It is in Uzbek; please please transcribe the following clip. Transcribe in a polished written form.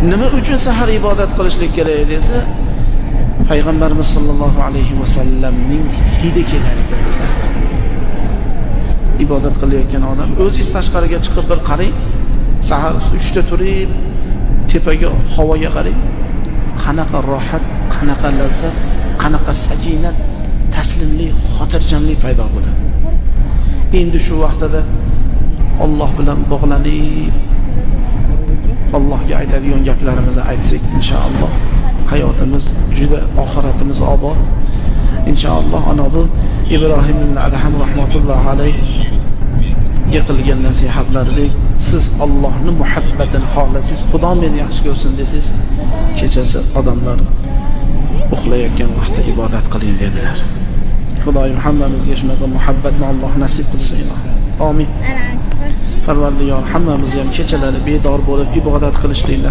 Nima uchun sahar ibodat qilishlik kerak desa, payg'ambarimiz sollallohu alayhi vasallamning hidi kelar ekan desa. Ibodat qilayotgan odam o'zingiz tashqariga chiqib bir qarang, sahar 3 ta turib, tepaga havoga qarang. Qanaqa rohat, qanaqa lazzat, qanaqa sakinat, taslimlik, xotirjamlik paydo bo'ladi. Endi shu vaqtida Alloh bilan bog'lanib, Allohga aytadigan gaplarimizni aytsak, inshaalloh hayotimiz juda, oxiratimiz obod. Inshaalloh ana bu Ibrohim ibn Adham rahmatullohi alayh qilgan nasihatlaridek, siz Allohning muhabbatini xohlasangiz, Xudo meni yaxshi ko'rsin desiz, kechasi odamlar uxlayotgan vaqtda ibodat qiling dedilar. Xudoyim hammamizga shunaqa muhabbatni Alloh nasib qilsin. Amin. Parvardigor hammamizga ham kechalari bedor bo'lib ibodat qilishlik nasib